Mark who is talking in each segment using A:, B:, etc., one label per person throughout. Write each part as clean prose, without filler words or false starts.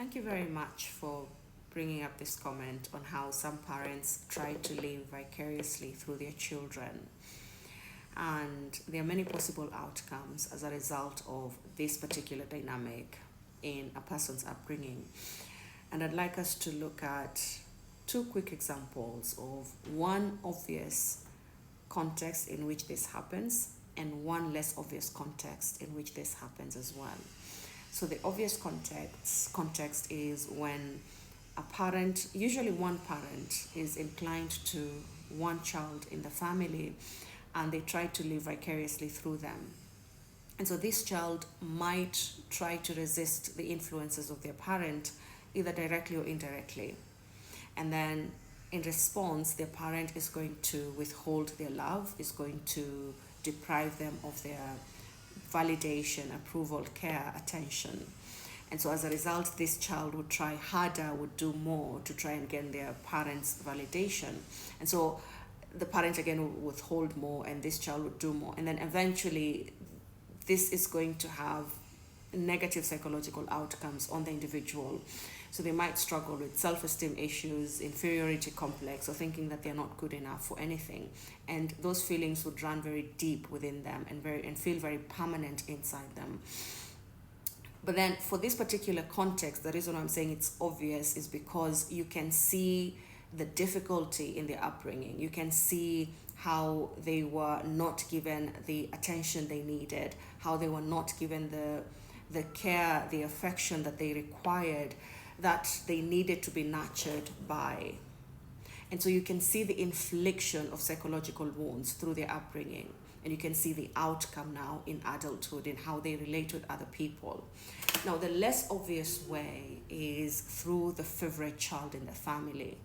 A: Thank you very much for bringing up this comment on how some parents try to live vicariously through their children. And there are many possible outcomes as a result of this particular dynamic in a person's upbringing. And I'd like us to look at two quick examples of one obvious context in which this happens and one less obvious context in which this happens as well. So the obvious context is when a parent, usually one parent, is inclined to one child in the family and they try to live vicariously through them. And so this child might try to resist the influences of their parent, either directly or indirectly. And then in response, their parent is going to withhold their love, is going to deprive them of their validation, approval, care, attention. And so as a result, this child would try harder, would do more to try and gain their parents' validation. And so the parent again would withhold more and this child would do more. And then eventually this is going to have negative psychological outcomes on the individual. So they might struggle with self-esteem issues, inferiority complex, or thinking that they're not good enough for anything. And those feelings would run very deep within them and feel very permanent inside them. But then for this particular context, the reason I'm saying it's obvious is because you can see the difficulty in their upbringing. You can see how they were not given the attention they needed, how they were not given the care, the affection that they required, that they needed to be nurtured by. And so you can see the infliction of psychological wounds through their upbringing. And you can see the outcome now in adulthood in how they relate with other people. Now, the less obvious way is through the favorite child in the family.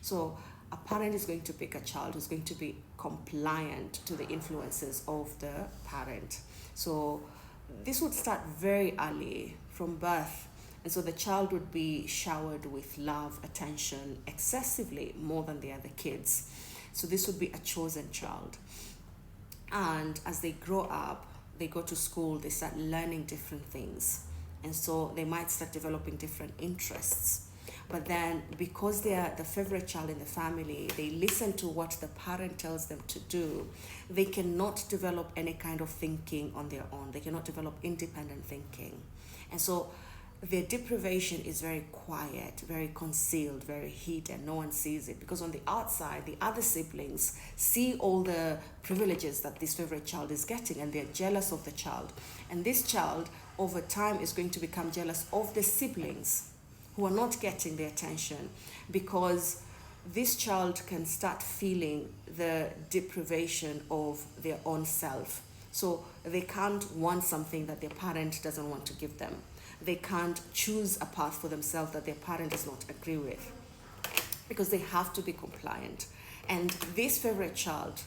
A: So a parent is going to pick a child who's going to be compliant to the influences of the parent. So this would start very early from birth. And so the child would be showered with love, attention, excessively more than the other kids. So this would be a chosen child. And as they grow up, they go to school, they start learning different things. And so they might start developing different interests. But then because they are the favorite child in the family, they listen to what the parent tells them to do. They cannot develop any kind of thinking on their own. They cannot develop independent thinking. And so their deprivation is very quiet, very concealed, very hidden. No one sees it because on the outside, the other siblings see all the privileges that this favorite child is getting and they're jealous of the child. And this child, over time, is going to become jealous of the siblings who are not getting the attention because this child can start feeling the deprivation of their own self. So they can't want something that their parent doesn't want to give them. They can't choose a path for themselves that their parent does not agree with because they have to be compliant. And this favorite child,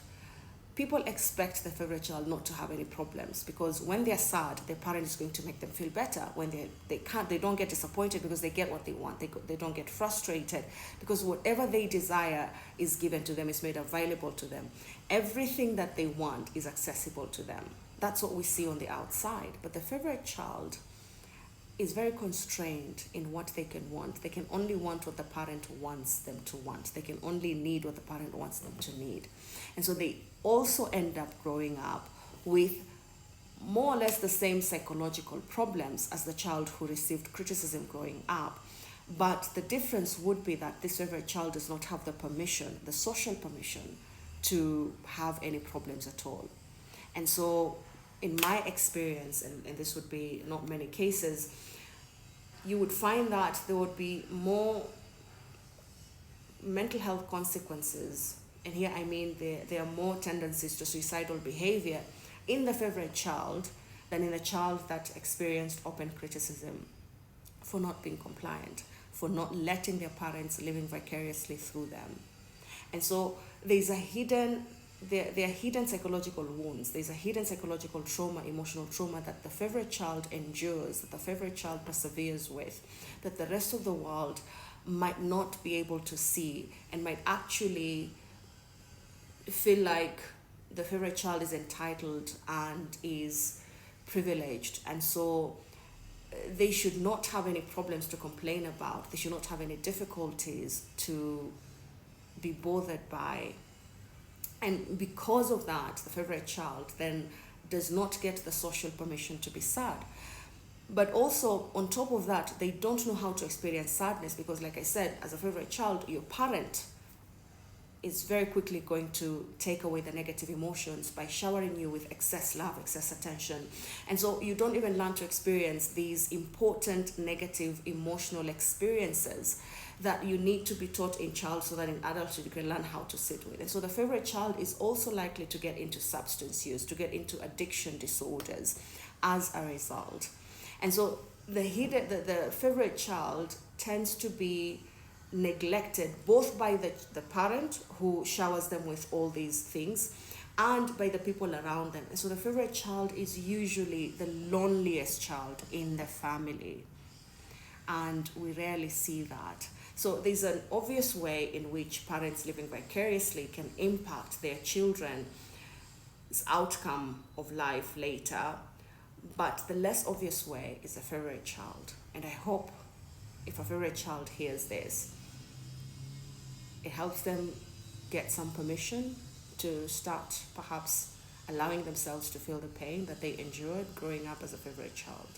A: people expect the favorite child not to have any problems because when they're sad, their parent is going to make them feel better. When they don't get disappointed because they get what they want. They don't get frustrated because whatever they desire is given to them, is made available to them. Everything that they want is accessible to them. That's what we see on the outside. But the favorite child is very constrained in what they can want. They can only want what the parent wants them to want. They can only need what the parent wants them to need. And so they also end up growing up with more or less the same psychological problems as the child who received criticism growing up. But the difference would be that this favorite child does not have the permission, the social permission, to have any problems at all. And so in my experience, and this would be not many cases, you would find that there would be more mental health consequences. And here I mean there are more tendencies to suicidal behavior in the favorite child than in the child that experienced open criticism for not being compliant, for not letting their parents living vicariously through them. And so there's a hidden there are hidden psychological wounds. There's a hidden psychological trauma, emotional trauma that the favorite child endures, that the favorite child perseveres with, that the rest of the world might not be able to see and might actually feel like the favorite child is entitled and is privileged. And so they should not have any problems to complain about. They should not have any difficulties to be bothered by. And because of that, the favorite child then does not get the social permission to be sad. But also, on top of that, they don't know how to experience sadness because, like I said, as a favorite child, your parent is very quickly going to take away the negative emotions by showering you with excess love, excess attention. And so you don't even learn to experience these important negative emotional experiences that you need to be taught in child so that in adulthood you can learn how to sit with. And so the favorite child is also likely to get into substance use, to get into addiction disorders as a result. And so the favorite child tends to be neglected both by the parent who showers them with all these things and by the people around them. And so the favorite child is usually the loneliest child in the family, and we rarely see that. So there's an obvious way in which parents living vicariously can impact their children's outcome of life later, but the less obvious way is a favorite child. And I hope if a favorite child hears this, it helps them get some permission to start perhaps allowing themselves to feel the pain that they endured growing up as a favorite child.